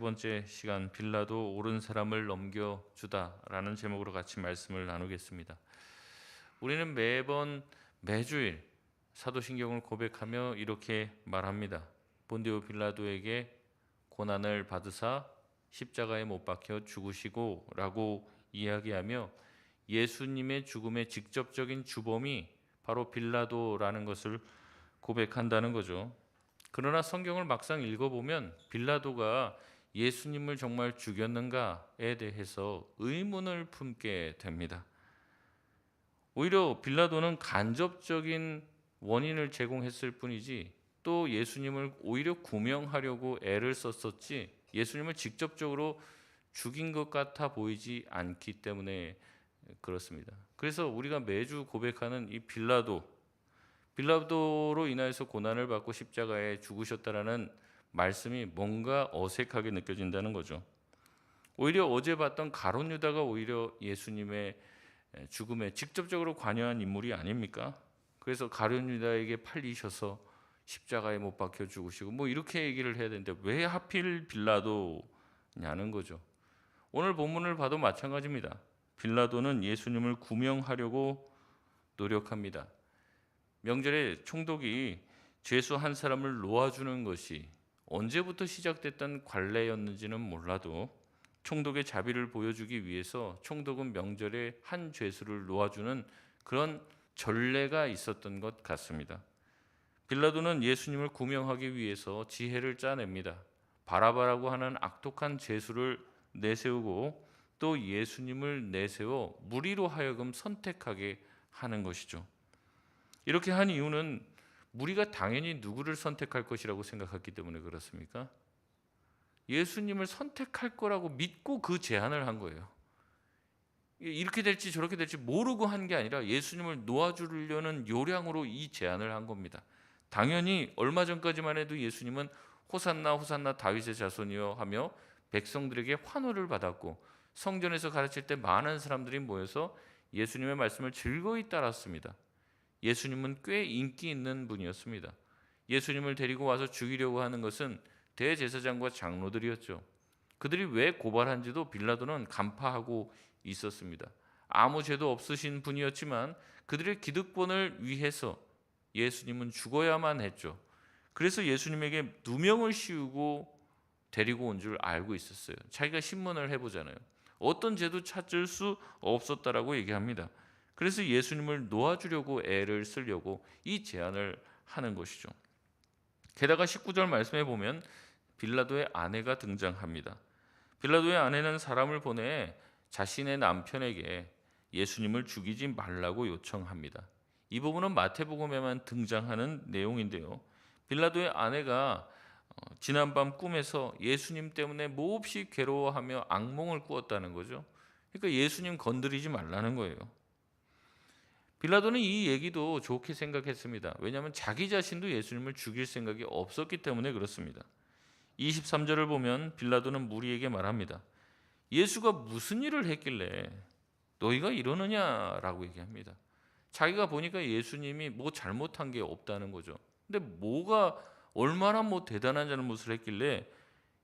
번째 시간 빌라도 옳은 사람을 넘겨주다라는 제목으로 같이 말씀을 나누겠습니다. 우리는 매주일 사도신경을 고백하며 이렇게 말합니다. 본디오 빌라도에게 고난을 받으사 십자가에 못 박혀 죽으시고 라고 이야기하며 예수님의 죽음의 직접적인 주범이 바로 빌라도라는 것을 고백한다는 거죠. 그러나 성경을 막상 읽어보면 빌라도가 예수님을 정말 죽였는가에 대해서 의문을 품게 됩니다. 오히려 빌라도는 간접적인 원인을 제공했을 뿐이지 또 예수님을 오히려 구명하려고 애를 썼었지 예수님을 직접적으로 죽인 것 같아 보이지 않기 때문에 그렇습니다. 그래서 우리가 매주 고백하는 이 빌라도로 인하여서 고난을 받고 십자가에 죽으셨다라는 말씀이 뭔가 어색하게 느껴진다는 거죠. 오히려 어제 봤던 가룟 유다가 오히려 예수님의 죽음에 직접적으로 관여한 인물이 아닙니까? 그래서 가룟 유다에게 팔리셔서 십자가에 못 박혀 죽으시고 뭐 이렇게 얘기를 해야 되는데 왜 하필 빌라도냐는 거죠. 오늘 본문을 봐도 마찬가지입니다. 빌라도는 예수님을 구명하려고 노력합니다. 명절에 총독이 죄수 한 사람을 놓아주는 것이 언제부터 시작됐던 관례였는지는 몰라도 총독의 자비를 보여주기 위해서 총독은 명절에 한 죄수를 놓아주는 그런 전례가 있었던 것 같습니다. 빌라도는 예수님을 구명하기 위해서 지혜를 짜냅니다. 바라바라고 하는 악독한 죄수를 내세우고 또 예수님을 내세워 무리로 하여금 선택하게 하는 것이죠. 이렇게 한 이유는 무리가 당연히 누구를 선택할 것이라고 생각했기 때문에 그렇습니까? 예수님을 선택할 거라고 믿고 그 제안을 한 거예요. 이렇게 될지 저렇게 될지 모르고 한 게 아니라 예수님을 놓아주려는 요량으로 이 제안을 한 겁니다. 당연히 얼마 전까지만 해도 예수님은 호산나 호산나 다윗의 자손이여 하며 백성들에게 환호를 받았고 성전에서 가르칠 때 많은 사람들이 모여서 예수님의 말씀을 즐거이 따랐습니다. 예수님은 꽤 인기 있는 분이었습니다. 예수님을 데리고 와서 죽이려고 하는 것은 대제사장과 장로들이었죠. 그들이 왜 고발한지도 빌라도는 간파하고 있었습니다. 아무 죄도 없으신 분이었지만 그들의 기득권을 위해서 예수님은 죽어야만 했죠. 그래서 예수님에게 누명을 씌우고 데리고 온 줄 알고 있었어요. 자기가 신문을 해보잖아요. 어떤 죄도 찾을 수 없었다라고 얘기합니다. 그래서 예수님을 놓아주려고 애를 쓰려고 이 제안을 하는 것이죠. 게다가 19절 말씀에 보면 빌라도의 아내가 등장합니다. 빌라도의 아내는 사람을 보내 자신의 남편에게 예수님을 죽이지 말라고 요청합니다. 이 부분은 마태복음에만 등장하는 내용인데요. 빌라도의 아내가 지난밤 꿈에서 예수님 때문에 몹시 괴로워하며 악몽을 꾸었다는 거죠. 그러니까 예수님 건드리지 말라는 거예요. 빌라도는 이 얘기도 좋게 생각했습니다. 왜냐하면 자기 자신도 예수님을 죽일 생각이 없었기 때문에 그렇습니다. 23절을 보면 빌라도는 무리에게 말합니다. 예수가 무슨 일을 했길래 너희가 이러느냐라고 얘기합니다. 자기가 보니까 예수님이 뭐 잘못한 게 없다는 거죠. 근데 뭐가 얼마나 뭐 대단한 잘못을 했길래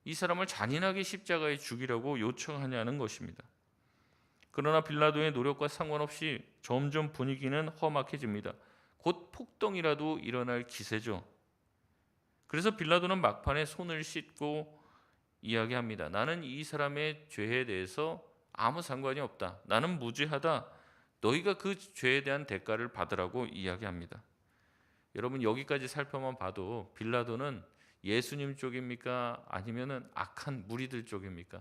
이 사람을 잔인하게 십자가에 죽이라고 요청하냐는 것입니다. 그러나 빌라도의 노력과 상관없이 점점 분위기는 험악해집니다. 곧 폭동이라도 일어날 기세죠. 그래서 빌라도는 막판에 손을 씻고 이야기합니다. 나는 이 사람의 죄에 대해서 아무 상관이 없다. 나는 무죄하다. 너희가 그 죄에 대한 대가를 받으라고 이야기합니다. 여러분 여기까지 살펴만 봐도 빌라도는 예수님 쪽입니까? 아니면은 악한 무리들 쪽입니까?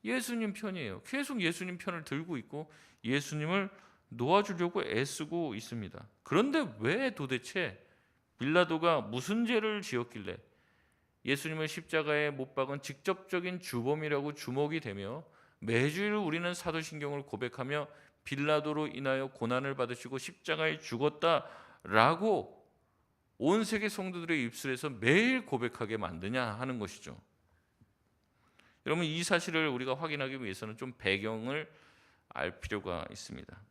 예수님 편이에요. 계속 예수님 편을 들고 있고 예수님을 놓아주려고 애쓰고 있습니다. 그런데 왜 도대체 빌라도가 무슨 죄를 지었길래 예수님을 십자가에 못 박은 직접적인 주범이라고 주목이 되며 매주일 우리는 사도신경을 고백하며 빌라도로 인하여 고난을 받으시고 십자가에 죽었다라고 온 세계 성도들의 입술에서 매일 고백하게 만드냐 하는 것이죠. 여러분 이 사실을 우리가 확인하기 위해서는 좀 배경을 알 필요가 있습니다.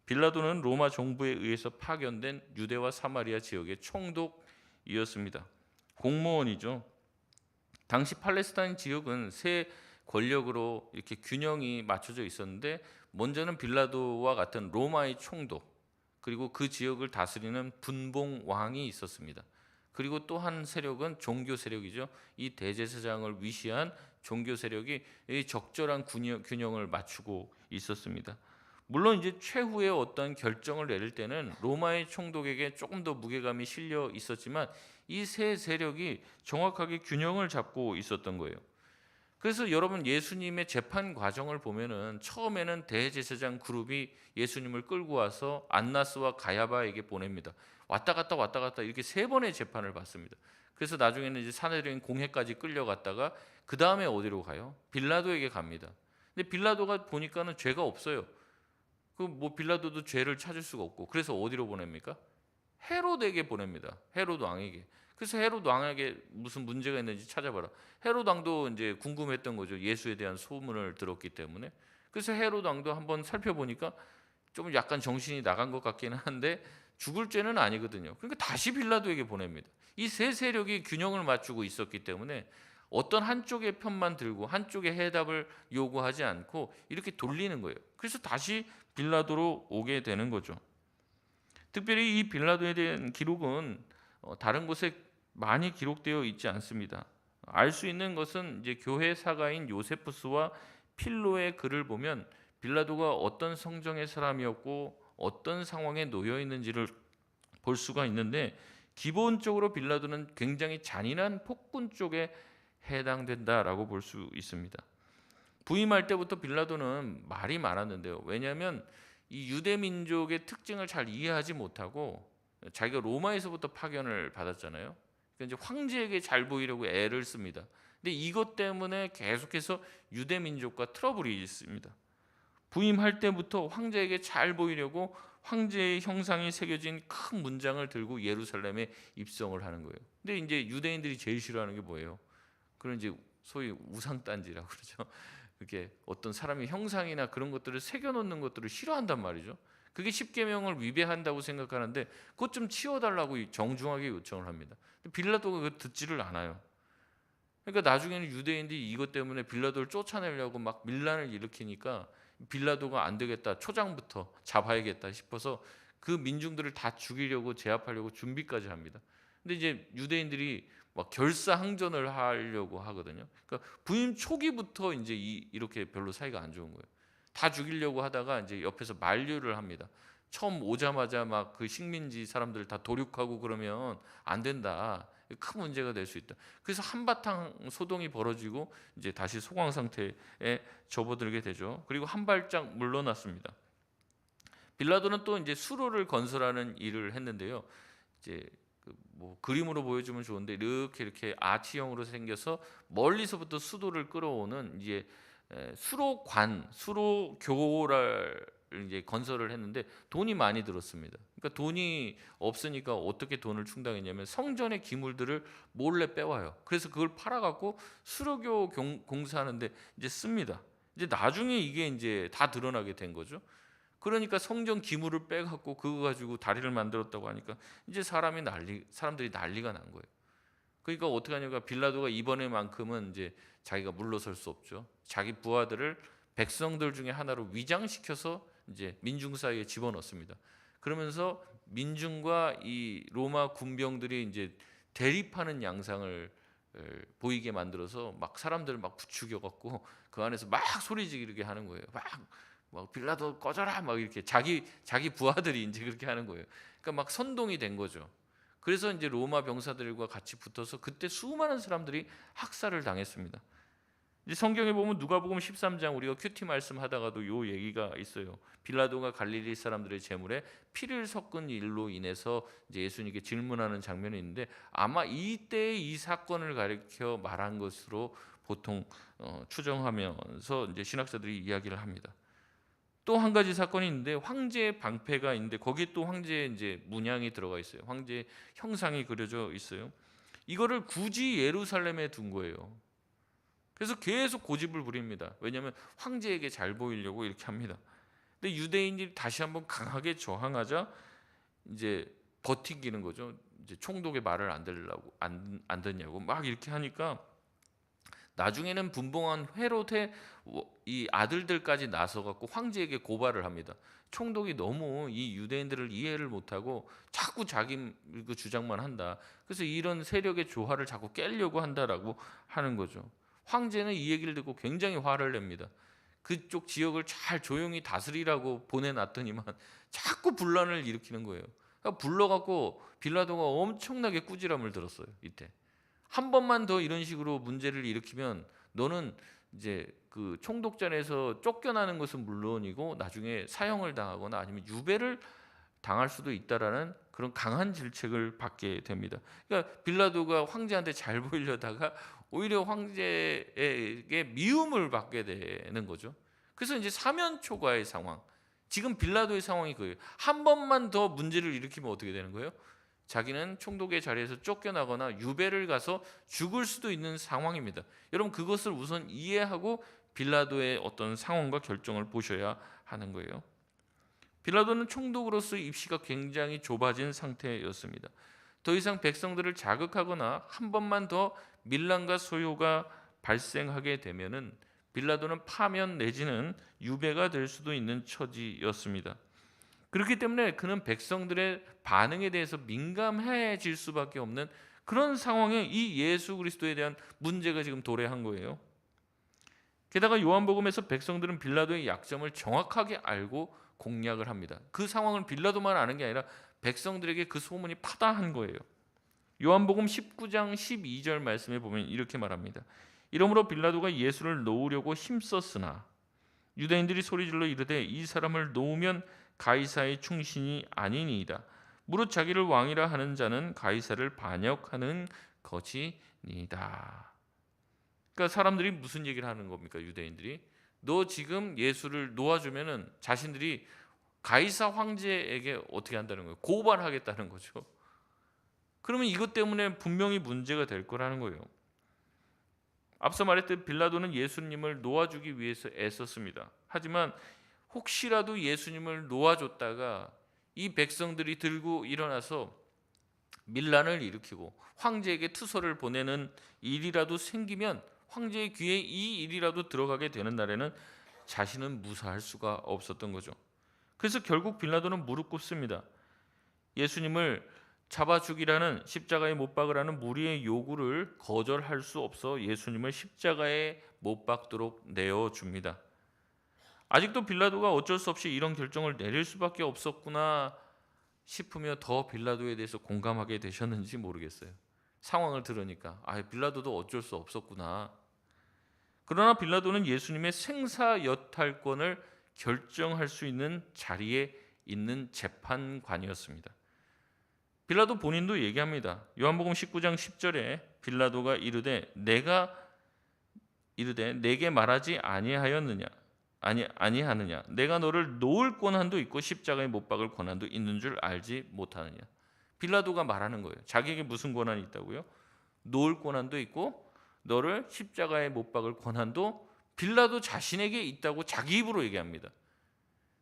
빌라도는 로마 정부에 의해서 파견된 유대와 사마리아 지역의 총독이었습니다. 공무원이죠. 당시 팔레스타인 지역은 세 권력으로 이렇게 균형이 맞춰져 있었는데, 먼저는 빌라도와 같은 로마의 총독, 그리고 그 지역을 다스리는 분봉 왕이 있었습니다. 그리고 또 한 세력은 종교 세력이죠. 이 대제사장을 위시한 종교 세력이 이 적절한 균형을 맞추고 있었습니다. 물론 이제 최후의 어떤 결정을 내릴 때는 로마의 총독에게 조금 더 무게감이 실려 있었지만, 이 세 세력이 정확하게 균형을 잡고 있었던 거예요. 그래서 여러분, 예수님의 재판 과정을 보면은 처음에는 대제사장 그룹이 예수님을 끌고 와서 안나스와 가야바에게 보냅니다. 왔다 갔다 왔다 갔다 이렇게 세 번의 재판을 받습니다. 그래서 나중에는 이제 사내들인 공회까지 끌려갔다가 그 다음에 어디로 가요? 빌라도에게 갑니다. 근데 빌라도가 보니까는 죄가 없어요. 그 뭐 빌라도도 죄를 찾을 수가 없고, 그래서 어디로 보냅니까? 헤롯에게 보냅니다. 헤롯 왕에게. 그래서 헤롯 왕에게 무슨 문제가 있는지 찾아봐라. 헤롯 왕도 이제 궁금했던 거죠. 예수에 대한 소문을 들었기 때문에. 그래서 헤롯 왕도 한번 살펴보니까 좀 약간 정신이 나간 것 같기는 한데 죽을 죄는 아니거든요. 그러니까 다시 빌라도에게 보냅니다. 이 세 세력이 균형을 맞추고 있었기 때문에 어떤 한쪽의 편만 들고 한쪽의 해답을 요구하지 않고 이렇게 돌리는 거예요. 그래서 다시 빌라도로 오게 되는 거죠. 특별히 이 빌라도에 대한 기록은 다른 곳에 많이 기록되어 있지 않습니다. 알 수 있는 것은 이제 교회 사가인 요세푸스와 필로의 글을 보면 빌라도가 어떤 성정의 사람이었고 어떤 상황에 놓여 있는지를 볼 수가 있는데, 기본적으로 빌라도는 굉장히 잔인한 폭군 쪽에 해당된다라고 볼 수 있습니다. 부임할 때부터 빌라도는 말이 많았는데요. 왜냐하면 이 유대 민족의 특징을 잘 이해하지 못하고, 자기가 로마에서부터 파견을 받았잖아요. 그러니까 이제 황제에게 잘 보이려고 애를 씁니다. 근데 이것 때문에 계속해서 유대 민족과 트러블이 있습니다. 부임할 때부터 황제에게 잘 보이려고 황제의 형상이 새겨진 큰 문장을 들고 예루살렘에 입성을 하는 거예요. 근데 이제 유대인들이 제일 싫어하는 게 뭐예요? 그런 이제 소위 우상단지라고 그러죠. 그게 어떤 사람의 형상이나 그런 것들을 새겨놓는 것들을 싫어한단 말이죠. 그게 십계명을 위배한다고 생각하는데 그것 좀 치워달라고 정중하게 요청을 합니다. 빌라도가 그거 듣지를 않아요. 그러니까 나중에는 유대인들이 이것 때문에 빌라도를 쫓아내려고 막 밀란을 일으키니까 빌라도가 안 되겠다, 초장부터 잡아야겠다 싶어서 그 민중들을 다 죽이려고 제압하려고 준비까지 합니다. 근데 이제 유대인들이 막 결사항전을 하려고 하거든요. 그러니까 부임 초기부터 이제 이렇게 별로 사이가 안 좋은 거예요. 다 죽이려고 하다가 이제 옆에서 만류를 합니다. 처음 오자마자 막 그 식민지 사람들 다 도륙하고 그러면 안 된다. 큰 문제가 될 수 있다. 그래서 한바탕 소동이 벌어지고 이제 다시 소강 상태에 접어들게 되죠. 그리고 한 발짝 물러났습니다. 빌라도는 또 이제 수로를 건설하는 일을 했는데요. 이제 뭐 그림으로 보여주면 좋은데 이렇게 아치형으로 생겨서 멀리서부터 수도를 끌어오는 이제 수로관, 수로교를 이제 건설을 했는데 돈이 많이 들었습니다. 그러니까 돈이 없으니까 어떻게 돈을 충당했냐면 성전의 기물들을 몰래 빼와요. 그래서 그걸 팔아갖고 수로교 공사하는데 이제 씁니다. 이제 나중에 이게 이제 다 드러나게 된 거죠. 그러니까 성전 기물을 빼갖고 그거 가지고 다리를 만들었다고 하니까 이제 사람들이 난리가 난 거예요. 그러니까 어떻게 하냐가, 빌라도가 이번에만큼은 이제 자기가 물러설 수 없죠. 자기 부하들을 백성들 중에 하나로 위장시켜서 이제 민중 사이에 집어넣습니다. 그러면서 민중과 이 로마 군병들이 이제 대립하는 양상을 보이게 만들어서 막 사람들을 막 부추겨 갖고 그 안에서 막 소리 지르게 하는 거예요. 막 빌라도 꺼져라 막 이렇게 자기 부하들이 이제 그렇게 하는 거예요. 그러니까 막 선동이 된 거죠. 그래서 이제 로마 병사들과 같이 붙어서 그때 수많은 사람들이 학살을 당했습니다. 이제 성경에 보면 누가복음 13장 우리가 큐티 말씀하다가도 요 얘기가 있어요. 빌라도가 갈릴리 사람들의 재물에 피를 섞은 일로 인해서 이제 예수님께 질문하는 장면이 있는데, 아마 이때 이 사건을 가리켜 말한 것으로 보통 추정하면서 이제 신학자들이 이야기를 합니다. 또 한 가지 사건이 있는데 황제의 방패가 있는데 거기에 또 황제의 이제 문양이 들어가 있어요. 황제의 형상이 그려져 있어요. 이거를 굳이 예루살렘에 둔 거예요. 그래서 계속 고집을 부립니다. 왜냐하면 황제에게 잘 보이려고 이렇게 합니다. 근데 유대인들이 다시 한번 강하게 저항하자 이제 버티기는 거죠. 이제 총독의 말을 안 듣냐고 막 이렇게 하니까 나중에는 분봉한 헤롯의 이 아들들까지 나서 갖고 황제에게 고발을 합니다. 총독이 너무 이 유대인들을 이해를 못하고 자꾸 자기 그 주장만 한다. 그래서 이런 세력의 조화를 자꾸 깨려고 한다라고 하는 거죠. 황제는 이 얘기를 듣고 굉장히 화를 냅니다. 그쪽 지역을 잘 조용히 다스리라고 보내놨더니만 자꾸 분란을 일으키는 거예요. 그러니까 불러갖고 빌라도가 엄청나게 꾸지람을 들었어요. 이때 한 번만 더 이런 식으로 문제를 일으키면 너는 이제 그 총독전에서 쫓겨나는 것은 물론이고 나중에 사형을 당하거나 아니면 유배를 당할 수도 있다라는 그런 강한 질책을 받게 됩니다. 그러니까 빌라도가 황제한테 잘 보이려다가 오히려 황제에게 미움을 받게 되는 거죠. 그래서 이제 사면초가의 상황. 지금 빌라도의 상황이 그예요. 한 번만 더 문제를 일으키면 어떻게 되는 거예요? 자기는 총독의 자리에서 쫓겨나거나 유배를 가서 죽을 수도 있는 상황입니다. 여러분 그것을 우선 이해하고 빌라도의 어떤 상황과 결정을 보셔야 하는 거예요. 빌라도는 총독으로서 입시가 굉장히 좁아진 상태였습니다. 더 이상 백성들을 자극하거나 한 번만 더 밀란과 소요가 발생하게 되면은 빌라도는 파면 내지는 유배가 될 수도 있는 처지였습니다. 그렇기 때문에 그는 백성들의 반응에 대해서 민감해질 수밖에 없는 그런 상황에 이 예수 그리스도에 대한 문제가 지금 도래한 거예요. 게다가 요한복음에서 백성들은 빌라도의 약점을 정확하게 알고 공략을 합니다. 그 상황을 빌라도만 아는 게 아니라 백성들에게 그 소문이 파다한 거예요. 요한복음 19장 12절 말씀에 보면 이렇게 말합니다. 이러므로 빌라도가 예수를 놓으려고 힘썼으나 유대인들이 소리질러 이르되 이 사람을 놓으면 가이사의 충신이 아니니이다. 무릇 자기를 왕이라 하는 자는 가이사를 반역하는 것이니이다. 그러니까 사람들이 무슨 얘기를 하는 겁니까? 유대인들이 너 지금 예수를 놓아주면은 자신들이 가이사 황제에게 어떻게 한다는 거예요? 고발하겠다는 거죠. 그러면 이것 때문에 분명히 문제가 될 거라는 거예요. 앞서 말했듯 빌라도는 예수님을 놓아주기 위해서 애썼습니다. 하지만 혹시라도 예수님을 놓아줬다가 이 백성들이 들고 일어나서 밀란을 일으키고 황제에게 투서를 보내는 일이라도 생기면 황제의 귀에 이 일이라도 들어가게 되는 날에는 자신은 무사할 수가 없었던 거죠. 그래서 결국 빌라도는 무릎 꿇습니다. 예수님을 잡아 죽이라는 십자가에 못 박으라는 무리의 요구를 거절할 수 없어 예수님을 십자가에 못 박도록 내어줍니다. 아직도 빌라도가 어쩔 수 없이 이런 결정을 내릴 수밖에 없었구나 싶으며 더 빌라도에 대해서 공감하게 되셨는지 모르겠어요. 상황을 들으니까 빌라도도 어쩔 수 없었구나. 그러나 빌라도는 예수님의 생사여탈권을 결정할 수 있는 자리에 있는 재판관이었습니다. 빌라도 본인도 얘기합니다. 요한복음 19장 10절에 빌라도가 이르되 내게 말하지 아니하느냐 내가 너를 놓을 권한도 있고 십자가에 못 박을 권한도 있는 줄 알지 못하느냐. 빌라도가 말하는 거예요. 자기에게 무슨 권한이 있다고요? 놓을 권한도 있고 너를 십자가에 못 박을 권한도 빌라도 자신에게 있다고 자기 입으로 얘기합니다.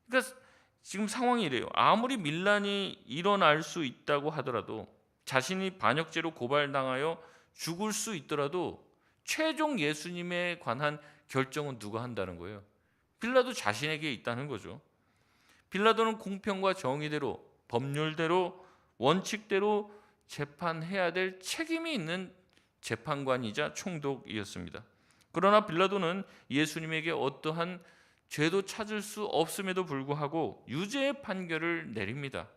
그러니까 지금 상황이 이래요. 아무리 밀란이 일어날 수 있다고 하더라도 자신이 반역죄로 고발당하여 죽을 수 있더라도 최종 예수님에 관한 결정은 누가 한다는 거예요? 빌라도 자신에게 있다는 거죠. 빌라도는 공평과 정의대로 법률대로 원칙대로 재판해야 될 책임이 있는 재판관이자 총독이었습니다. 그러나 빌라도는 예수님에게 어떠한 죄도 찾을 수 없음에도 불구하고 유죄의 판결을 내립니다.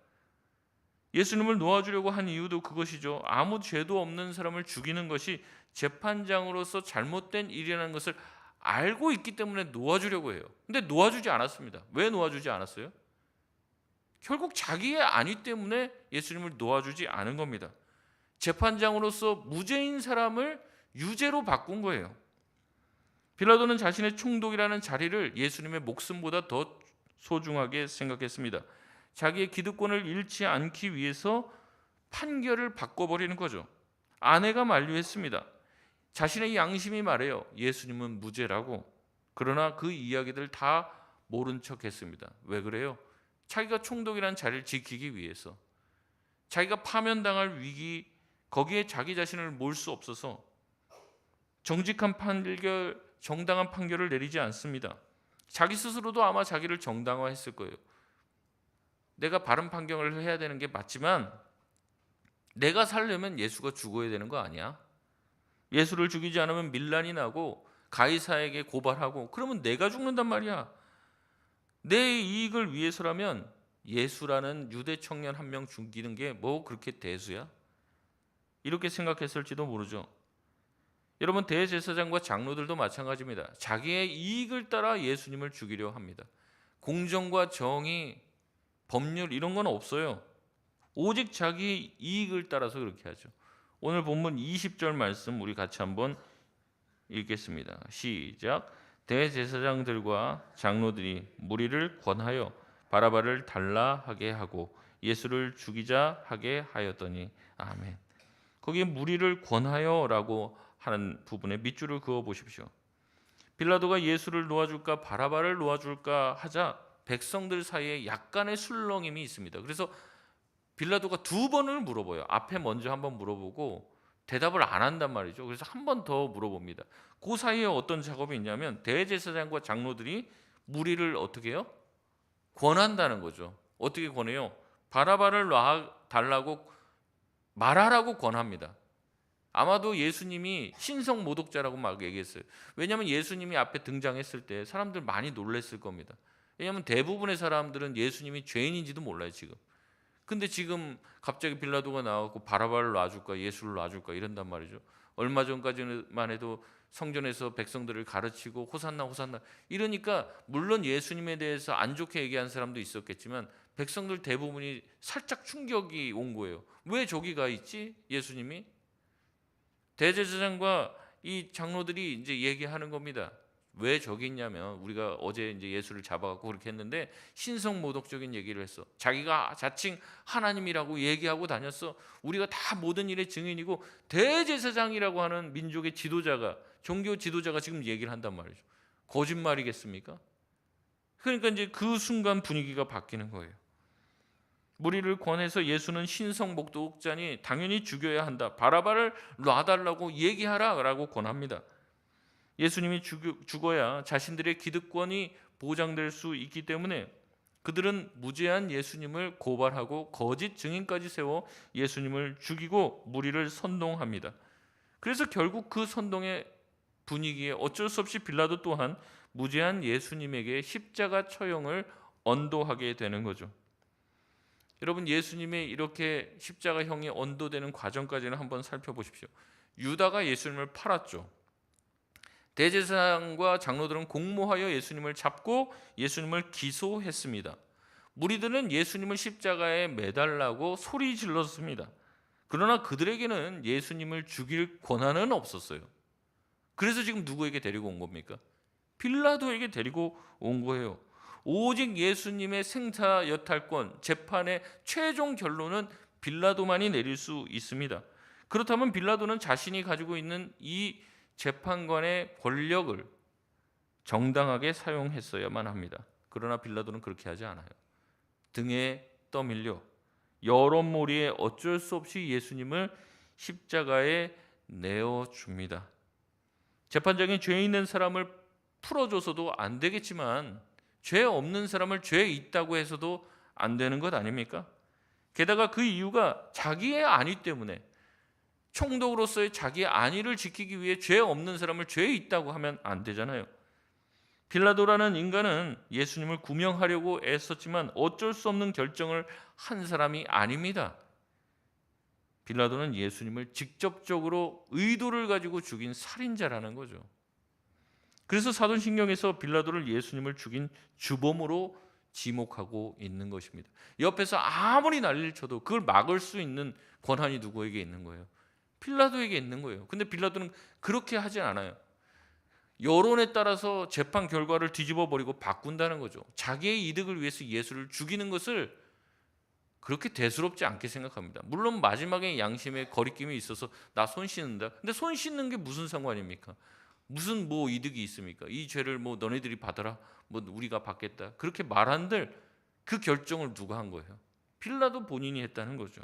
예수님을 놓아주려고 한 이유도 그것이죠. 아무 죄도 없는 사람을 죽이는 것이 재판장으로서 잘못된 일이라는 것을 알고 있기 때문에 놓아주려고 해요. 근데 놓아주지 않았습니다. 왜 놓아주지 않았어요? 결국 자기의 안위 때문에 예수님을 놓아주지 않은 겁니다. 재판장으로서 무죄인 사람을 유죄로 바꾼 거예요. 빌라도는 자신의 총독이라는 자리를 예수님의 목숨보다 더 소중하게 생각했습니다. 자기의 기득권을 잃지 않기 위해서 판결을 바꿔버리는 거죠. 아내가 만류했습니다. 자신의 양심이 말해요. 예수님은 무죄라고. 그러나 그 이야기들 다 모른 척했습니다. 왜 그래요? 자기가 총독이라는 자리를 지키기 위해서. 자기가 파면당할 위기, 거기에 자기 자신을 몰 수 없어서 정직한 판결, 정당한 판결을 내리지 않습니다. 자기 스스로도 아마 자기를 정당화했을 거예요. 내가 바른 판결을 해야 되는 게 맞지만 내가 살려면 예수가 죽어야 되는 거 아니야? 예수를 죽이지 않으면 밀란이 나고 가이사에게 고발하고 그러면 내가 죽는단 말이야. 내 이익을 위해서라면 예수라는 유대 청년 한 명 죽이는 게 뭐 그렇게 대수야? 이렇게 생각했을지도 모르죠. 여러분, 대제사장과 장로들도 마찬가지입니다. 자기의 이익을 따라 예수님을 죽이려 합니다. 공정과 정의, 법률 이런 건 없어요. 오직 자기 이익을 따라서 그렇게 하죠. 오늘 본문 20절 말씀 우리 같이 한번 읽겠습니다. 시작. 대제사장들과 장로들이 무리를 권하여 바라바를 달라 하게 하고 예수를 죽이자 하게 하였더니 아멘. 거기에 무리를 권하여라고 하는 부분에 밑줄을 그어 보십시오. 빌라도가 예수를 놓아줄까 바라바를 놓아줄까 하자 백성들 사이에 약간의 술렁임이 있습니다. 그래서 빌라도가 두 번을 물어봐요. 앞에 먼저 한번 물어보고 대답을 안 한단 말이죠. 그래서 한 번 더 물어봅니다. 그 사이에 어떤 작업이 있냐면 대제사장과 장로들이 무리를 어떻게 해요? 권한다는 거죠. 어떻게 권해요? 바라바를 놔달라고 말하라고 권합니다. 아마도 예수님이 신성 모독자라고 막 얘기했어요. 왜냐하면 예수님이 앞에 등장했을 때 사람들 많이 놀랐을 겁니다. 왜냐하면 대부분의 사람들은 예수님이 죄인인지도 몰라요 지금. 근데 지금 갑자기 빌라도가 나와서 바라바를 놔줄까 예수를 놔줄까 이런단 말이죠. 얼마 전까지만 해도 성전에서 백성들을 가르치고 호산나 호산나 이러니까 물론 예수님에 대해서 안 좋게 얘기한 사람도 있었겠지만 백성들 대부분이 살짝 충격이 온 거예요. 왜 저기가 있지 예수님이? 대제사장과 이 장로들이 이제 얘기하는 겁니다. 왜 저기 있냐면 우리가 어제 이제 예수를 잡아갖고 그렇게 했는데 신성모독적인 얘기를 했어. 자기가 자칭 하나님이라고 얘기하고 다녔어. 우리가 다 모든 일의 증인이고 대제사장이라고 하는 민족의 지도자가 종교 지도자가 지금 얘기를 한단 말이죠. 거짓말이겠습니까? 그러니까 이제 그 순간 분위기가 바뀌는 거예요. 무리를 권해서 예수는 신성모독자니 당연히 죽여야 한다. 바라바를 놔달라고 얘기하라라고 권합니다. 예수님이 죽어야 자신들의 기득권이 보장될 수 있기 때문에 그들은 무죄한 예수님을 고발하고 거짓 증인까지 세워 예수님을 죽이고 무리를 선동합니다. 그래서 결국 그 선동의 분위기에 어쩔 수 없이 빌라도 또한 무죄한 예수님에게 십자가 처형을 언도하게 되는 거죠. 여러분, 예수님의 이렇게 십자가형이 언도되는 과정까지는 한번 살펴보십시오. 유다가 예수님을 팔았죠. 대제사장과 장로들은 공모하여 예수님을 잡고 예수님을 기소했습니다. 무리들은 예수님을 십자가에 매달라고 소리 질렀습니다. 그러나 그들에게는 예수님을 죽일 권한은 없었어요. 그래서 지금 누구에게 데리고 온 겁니까? 빌라도에게 데리고 온 거예요. 오직 예수님의 생사 여탈권, 재판의 최종 결론은 빌라도만이 내릴 수 있습니다. 그렇다면 빌라도는 자신이 가지고 있는 이 재판관의 권력을 정당하게 사용했어야만 합니다. 그러나 빌라도는 그렇게 하지 않아요. 등에 떠밀려 여론몰이에 어쩔 수 없이 예수님을 십자가에 내어줍니다. 재판장이 죄 있는 사람을 풀어줘서도 안 되겠지만 죄 없는 사람을 죄 있다고 해서도 안 되는 것 아닙니까? 게다가 그 이유가 자기의 안위 때문에 총독으로서의 자기의 안위를 지키기 위해 죄 없는 사람을 죄 있다고 하면 안 되잖아요. 빌라도라는 인간은 예수님을 구명하려고 애썼지만 어쩔 수 없는 결정을 한 사람이 아닙니다. 빌라도는 예수님을 직접적으로 의도를 가지고 죽인 살인자라는 거죠. 그래서 사도신경에서 빌라도를 예수님을 죽인 주범으로 지목하고 있는 것입니다. 옆에서 아무리 난리를 쳐도 그걸 막을 수 있는 권한이 누구에게 있는 거예요? 빌라도에게 있는 거예요. 근데 빌라도는 그렇게 하지 않아요. 여론에 따라서 재판 결과를 뒤집어 버리고 바꾼다는 거죠. 자기의 이득을 위해서 예수를 죽이는 것을 그렇게 대수롭지 않게 생각합니다. 물론 마지막에 양심의 거리낌이 있어서 나 손 씻는다. 근데 손 씻는 게 무슨 상관입니까? 무슨 뭐 이득이 있습니까? 이 죄를 뭐 너네들이 받아라. 뭐 우리가 받겠다. 그렇게 말한들 그 결정을 누가 한 거예요? 빌라도 본인이 했다는 거죠.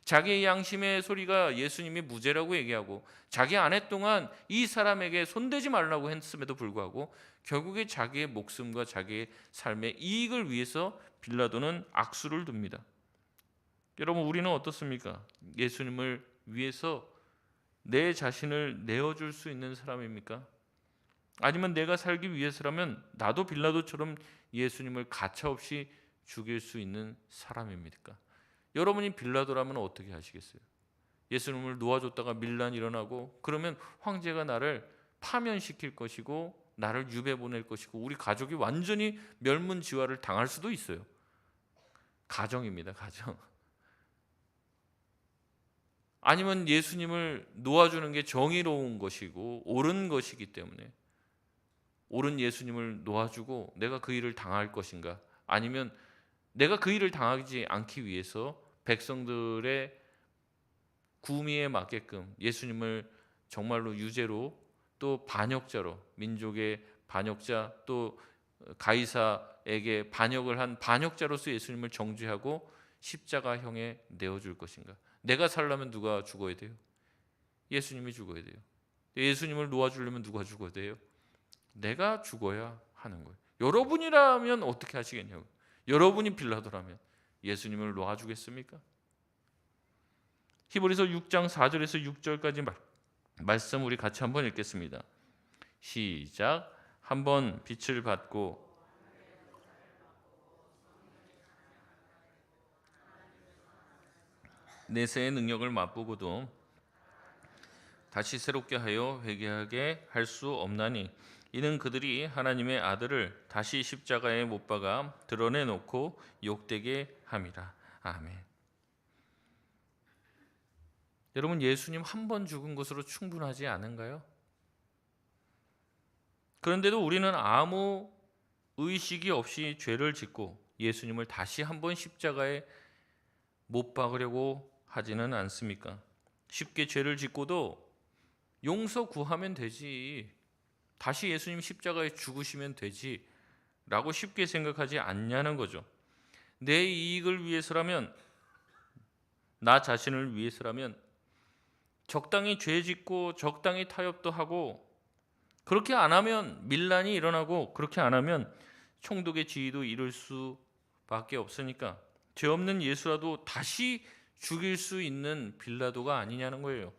자기의 양심의 소리가 예수님이 무죄라고 얘기하고 자기 아내 동안 이 사람에게 손대지 말라고 했음에도 불구하고 결국에 자기의 목숨과 자기의 삶의 이익을 위해서 빌라도는 악수를 둡니다. 여러분, 우리는 어떻습니까? 예수님을 위해서 내 자신을 내어줄 수 있는 사람입니까? 아니면 내가 살기 위해서라면 나도 빌라도처럼 예수님을 가차없이 죽일 수 있는 사람입니까? 여러분이 빌라도라면 어떻게 하시겠어요? 예수님을 놓아줬다가 밀란이 일어나고 그러면 황제가 나를 파면시킬 것이고 나를 유배 보낼 것이고 우리 가족이 완전히 멸문지화를 당할 수도 있어요. 가정입니다, 가정. 아니면 예수님을 놓아주는 게 정의로운 것이고 옳은 것이기 때문에 옳은 예수님을 놓아주고 내가 그 일을 당할 것인가? 아니면 내가 그 일을 당하지 않기 위해서 백성들의 구미에 맞게끔 예수님을 정말로 유죄로 또 반역자로 민족의 반역자 또 가이사에게 반역을 한 반역자로서 예수님을 정죄하고 십자가형에 내어줄 것인가? 내가 살려면 누가 죽어야 돼요? 예수님이 죽어야 돼요. 예수님을 놓아주려면 누가 죽어야 돼요? 내가 죽어야 하는 거예요. 여러분이라면 어떻게 하시겠냐고. 여러분이 빌라도라면 예수님을 놓아주겠습니까? 히브리서 6장 4절에서 6절까지 말씀 우리 같이 한번 읽겠습니다. 시작. 한번 빛을 받고 내세의 능력을 맛보고도 다시 새롭게 하여 회개하게 할 수 없나니 이는 그들이 하나님의 아들을 다시 십자가에 못 박아 드러내놓고 욕되게 함이라. 아멘. 여러분, 예수님 한 번 죽은 것으로 충분하지 않은가요? 그런데도 우리는 아무 의식이 없이 죄를 짓고 예수님을 다시 한 번 십자가에 못 박으려고 하지는 않습니까? 쉽게 죄를 짓고도 용서 구하면 되지, 다시 예수님 십자가에 죽으시면 되지 라고 쉽게 생각하지 않냐는 거죠. 내 이익을 위해서라면, 나 자신을 위해서라면 적당히 죄 짓고 적당히 타협도 하고, 그렇게 안 하면 밀란이 일어나고 그렇게 안 하면 총독의 지위도 잃을 수밖에 없으니까 죄 없는 예수라도 다시 죽일 수 있는 빌라도가 아니냐는 거예요.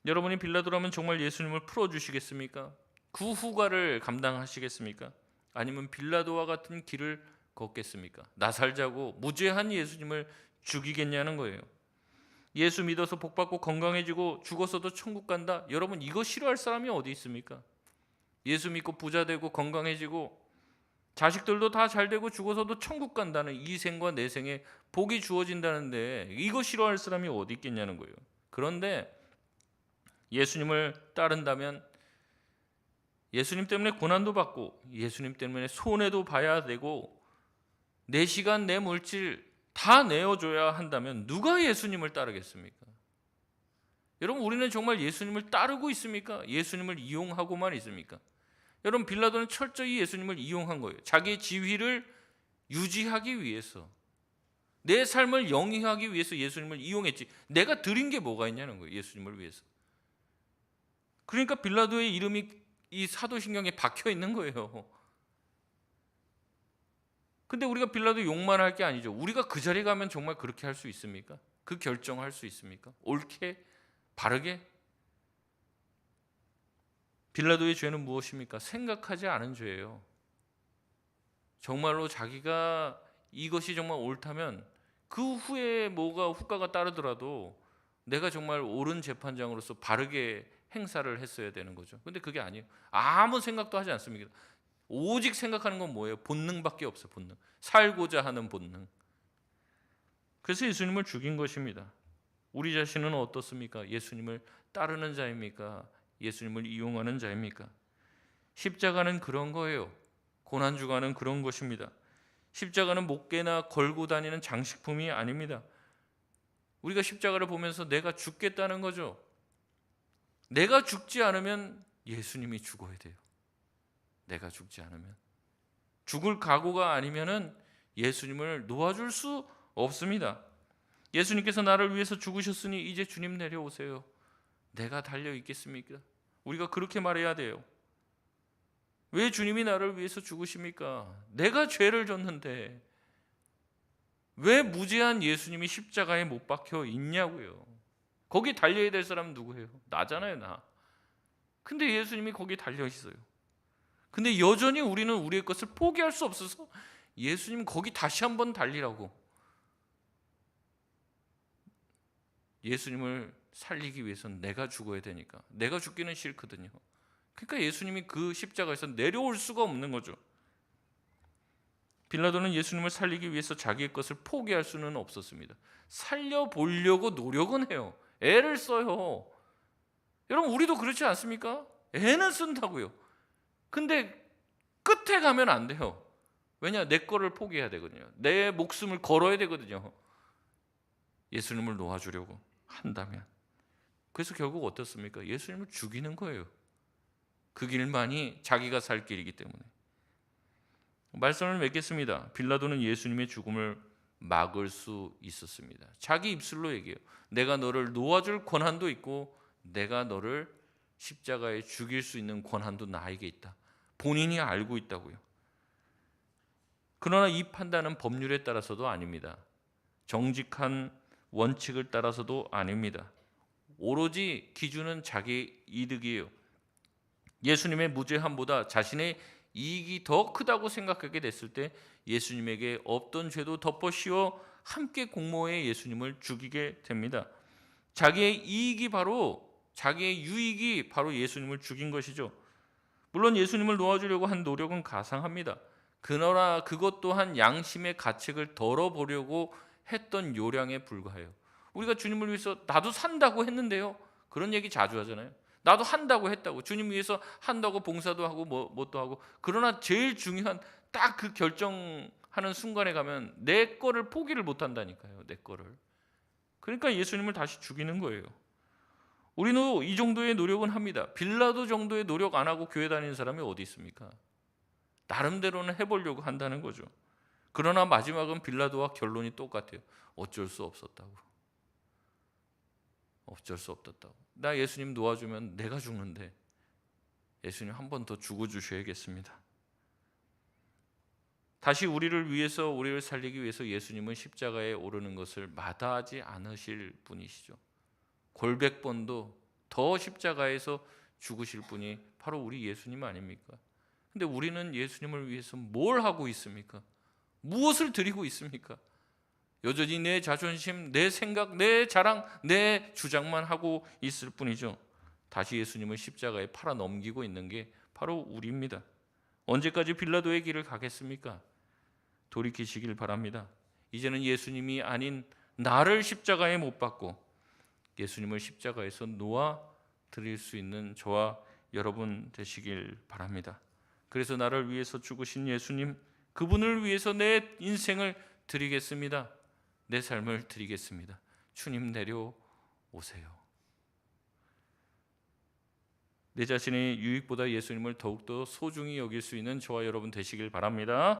여러분이 빌라도라면 정말 예수님을 풀어주시겠습니까? 그 후과를 감당하시겠습니까? 아니면 빌라도와 같은 길을 걷겠습니까? 나 살자고 무죄한 예수님을 죽이겠냐는 거예요. 예수 믿어서 복받고 건강해지고 죽어서도 천국 간다. 여러분, 이거 싫어할 사람이 어디 있습니까? 예수 믿고 부자 되고 건강해지고 자식들도 다 잘 되고 죽어서도 천국 간다는 이 생과 내 생에 복이 주어진다는데 이거 싫어할 사람이 어디 있겠냐는 거예요. 그런데 예수님을 따른다면 예수님 때문에 고난도 받고 예수님 때문에 손해도 봐야 되고 내 시간 내 물질 다 내어줘야 한다면 누가 예수님을 따르겠습니까? 여러분, 우리는 정말 예수님을 따르고 있습니까? 예수님을 이용하고만 있습니까? 여러분, 빌라도는 철저히 예수님을 이용한 거예요. 자기의 지위를 유지하기 위해서, 내 삶을 영위하기 위해서 예수님을 이용했지, 내가 드린 게 뭐가 있냐는 거예요. 예수님을 위해서. 그러니까 빌라도의 이름이 이 사도신경에 박혀 있는 거예요. 근데 우리가 빌라도 욕만 할 게 아니죠. 우리가 그 자리에 가면 정말 그렇게 할 수 있습니까? 그 결정할 수 있습니까? 옳게, 바르게? 빌라도의 죄는 무엇입니까? 생각하지 않은 죄예요. 정말로 자기가 이것이 정말 옳다면 그 후에 뭐가 후과가 따르더라도 내가 정말 옳은 재판장으로서 바르게 행사를 했어야 되는 거죠. 근데 그게 아니에요. 아무 생각도 하지 않습니다. 오직 생각하는 건 뭐예요? 본능밖에 없어요. 본능. 살고자 하는 본능. 그래서 예수님을 죽인 것입니다. 우리 자신은 어떻습니까? 예수님을 따르는 자입니까? 예수님을 이용하는 자입니까? 십자가는 그런 거예요. 고난주간은 그런 것입니다. 십자가는 목게나 걸고 다니는 장식품이 아닙니다. 우리가 십자가를 보면서 내가 죽겠다는 거죠. 내가 죽지 않으면 예수님이 죽어야 돼요. 내가 죽지 않으면. 죽을 각오가 아니면은 예수님을 놓아줄 수 없습니다. 예수님께서 나를 위해서 죽으셨으니 이제 주님 내려오세요. 내가 달려 있겠습니까? 우리가 그렇게 말해야 돼요. 왜 주님이 나를 위해서 죽으십니까? 내가 죄를 졌는데 왜 무죄한 예수님이 십자가에 못 박혀 있냐고요. 거기 달려야 될 사람은 누구예요? 나잖아요, 나. 근데 예수님이 거기 달려 있어요. 근데 여전히 우리는 우리의 것을 포기할 수 없어서 예수님 거기 다시 한번 달리라고, 예수님을 살리기 위해서는 내가 죽어야 되니까. 내가 죽기는 싫거든요. 그러니까 예수님이 그 십자가에서 내려올 수가 없는 거죠. 빌라도는 예수님을 살리기 위해서 자기의 것을 포기할 수는 없었습니다. 살려보려고 노력은 해요. 애를 써요. 여러분, 우리도 그렇지 않습니까? 애는 쓴다고요. 근데 끝에 가면 안 돼요. 왜냐? 내 거를 포기해야 되거든요. 내 목숨을 걸어야 되거든요. 예수님을 놓아주려고 한다면. 그래서 결국 어떻습니까? 예수님을 죽이는 거예요. 그 길만이 자기가 살 길이기 때문에. 말씀을 맺겠습니다. 빌라도는 예수님의 죽음을 막을 수 있었습니다. 자기 입술로 얘기해요. 내가 너를 놓아줄 권한도 있고 내가 너를 십자가에 죽일 수 있는 권한도 나에게 있다. 본인이 알고 있다고요. 그러나 이 판단은 법률에 따라서도 아닙니다. 정직한 원칙을 따라서도 아닙니다. 오로지 기준은 자기 이득이에요. 예수님의 무죄함보다 자신의 이익이 더 크다고 생각하게 됐을 때 예수님에게 없던 죄도 덮어 씌워 함께 공모해 예수님을 죽이게 됩니다. 자기의 유익이 바로 예수님을 죽인 것이죠. 물론 예수님을 놓아주려고 한 노력은 가상합니다. 그러나 그것 또한 양심의 가책을 덜어보려고 했던 요량에 불과해요. 우리가 주님을 위해서 나도 산다고 했는데요. 그런 얘기 자주 하잖아요. 나도 한다고 했다고. 주님 위해서 한다고 봉사도 하고 뭣도 하고. 그러나 제일 중요한 딱 그 결정하는 순간에 가면 내 거를 포기를 못 한다니까요. 내 거를. 그러니까 예수님을 다시 죽이는 거예요. 우리는 이 정도의 노력은 합니다. 빌라도 정도의 노력 안 하고 교회 다니는 사람이 어디 있습니까? 나름대로는 해보려고 한다는 거죠. 그러나 마지막은 빌라도와 결론이 똑같아요. 어쩔 수 없었다고. 어쩔 수 없었다고. 나 예수님 놓아주면 내가 죽는데 예수님 한 번 더 죽어주셔야겠습니다. 다시 우리를 위해서, 우리를 살리기 위해서 예수님은 십자가에 오르는 것을 마다하지 않으실 분이시죠. 골백 번도 더 십자가에서 죽으실 분이 바로 우리 예수님 아닙니까? 근데 우리는 예수님을 위해서 뭘 하고 있습니까? 무엇을 드리고 있습니까? 여전히 내 자존심, 내 생각, 내 자랑, 내 주장만 하고 있을 뿐이죠. 다시 예수님을 십자가에 팔아 넘기고 있는 게 바로 우리입니다. 언제까지 빌라도의 길을 가겠습니까? 돌이키시길 바랍니다. 이제는 예수님이 아닌 나를 십자가에 못 박고 예수님을 십자가에서 놓아 드릴 수 있는 저와 여러분 되시길 바랍니다. 그래서 나를 위해서 죽으신 예수님, 그분을 위해서 내 인생을 드리겠습니다. 내 삶을 드리겠습니다. 주님 내려오세요. 내 자신의 유익보다 예수님을 더욱더 소중히 여길 수 있는 저와 여러분 되시길 바랍니다.